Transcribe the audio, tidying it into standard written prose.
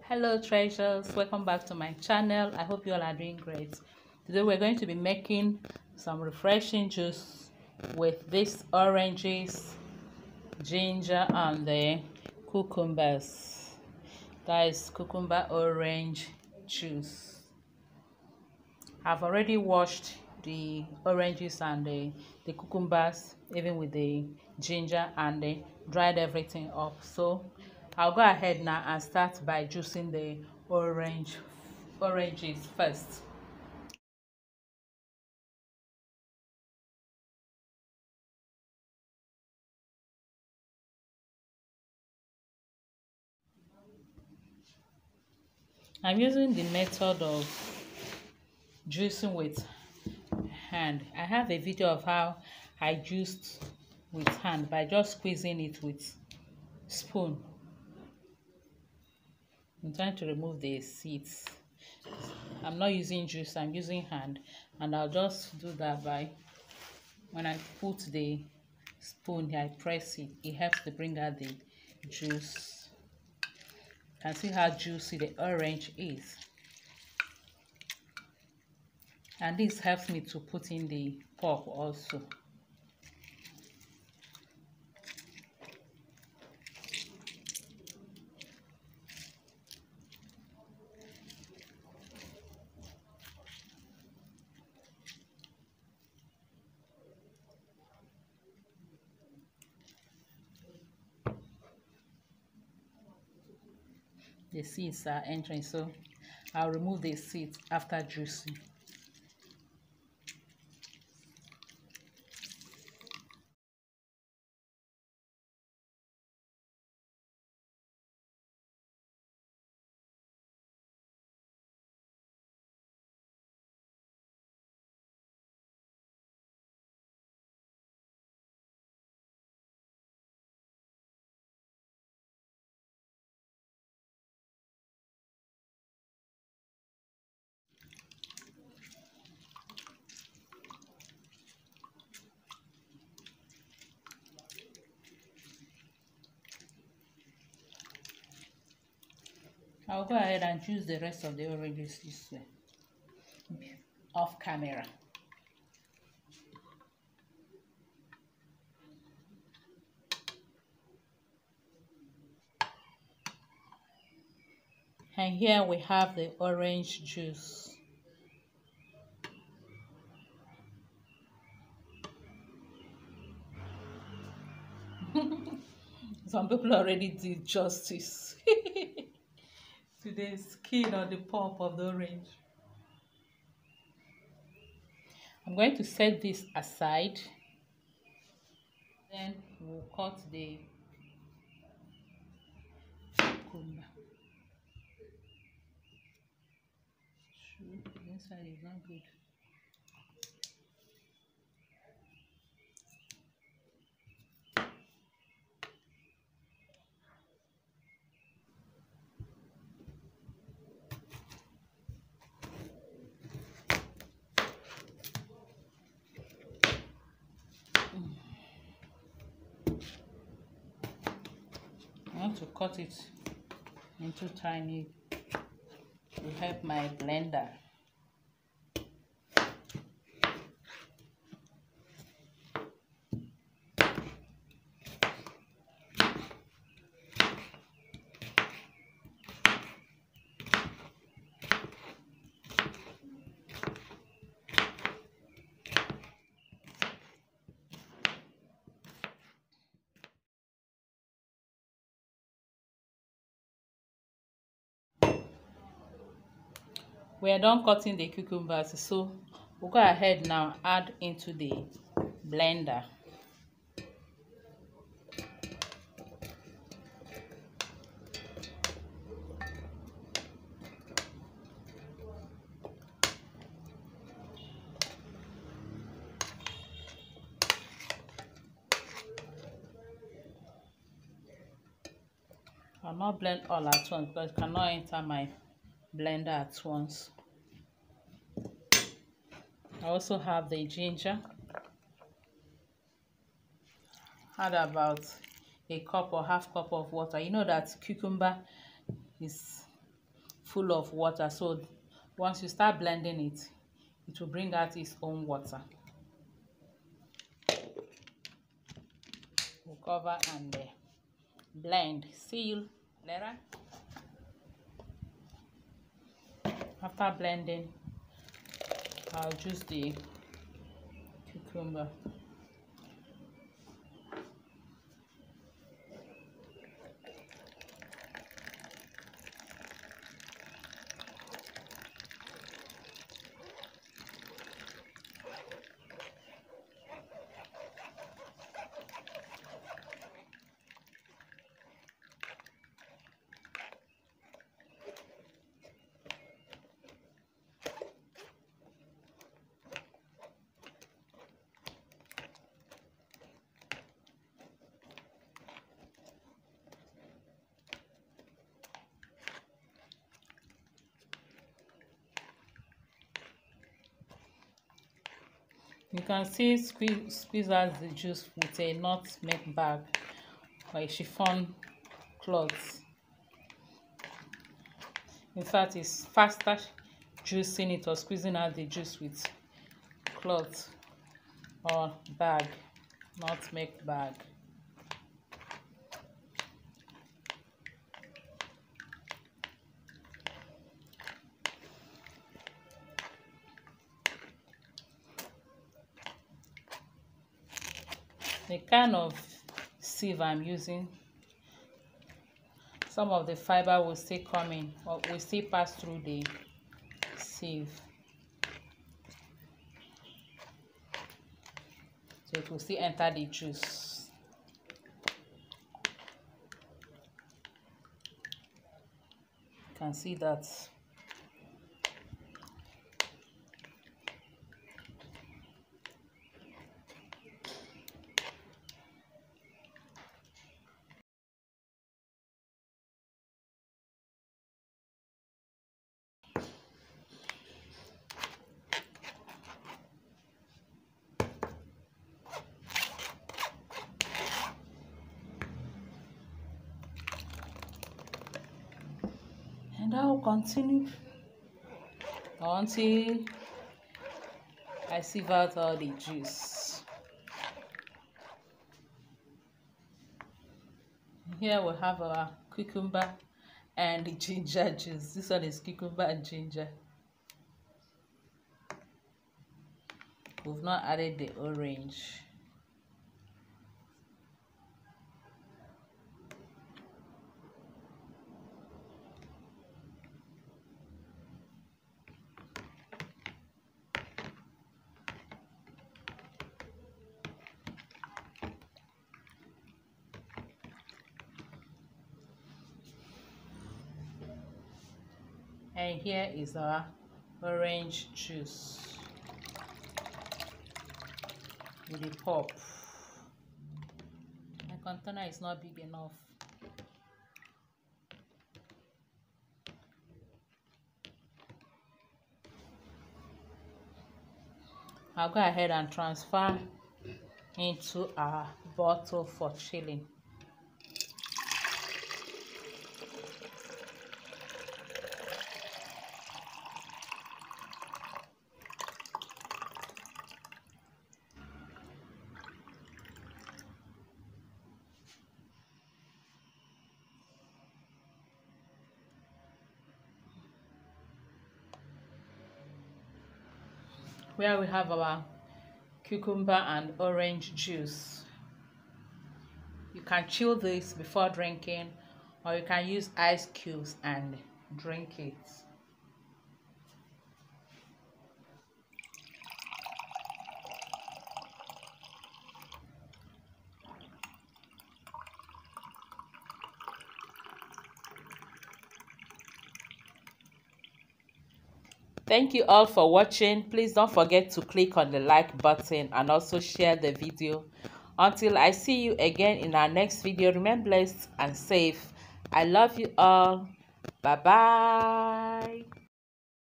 Hello treasures, welcome back to my channel. I hope you all are doing great. Today we're going to be making some refreshing juice with these oranges, ginger and the cucumbers. That is cucumber orange juice. I've already washed the oranges and the cucumbers, even with the ginger, and dried everything up. So I'll go ahead now and start by juicing the oranges first. I'm using the method of juicing with hand. I have a video of how I juiced with hand by just squeezing it with spoon. I'm trying to remove the seeds. I'm not using juice, I'm using hand, and I'll just do that by when I put the spoon here, I press it. It helps to bring out the juice. You can see how juicy the orange is, and this helps me to put in the pulp also. The seeds are entering, so I'll remove the seeds after juicing. I'll go ahead and juice the rest of the oranges this way, off camera. And here we have the orange juice. Some people already did justice to the skin or the pulp of the orange. I'm going to set this aside. Then we'll cut the cucumber. The inside is not good. I want to cut it into tiny to help my blender. We are done cutting the cucumbers, so we'll go ahead now add into the blender. I'll not blend all at once because it cannot enter my blender at once. I also have the ginger. Add about a cup or half cup of water. You know that cucumber is full of water, so once you start blending it, it will bring out its own water. We'll cover and blend. See you later. After blending, I'll juice the cucumber. You can see squeeze out the juice with a not-made bag or a chiffon cloth. In fact, it's faster juicing it or squeezing out the juice with cloth or bag, not-made bag. The kind of sieve I'm using, some of the fiber will still come in or will still pass through the sieve, so it will still enter the juice. You can see that. And I will continue until I sieve out all the juice. Here we have our cucumber and the ginger juice. This one is cucumber and ginger. We've not added the orange. And here is our orange juice with the pulp. My container is not big enough. I'll go ahead and transfer into our bottle for chilling. Where we have our cucumber and orange juice. You can chill this before drinking, or you can use ice cubes and drink it. Thank you all for watching. Please don't forget to click on the like button and also share the video. Until I see you again in our next video, remain blessed and safe. I love you all. Bye bye.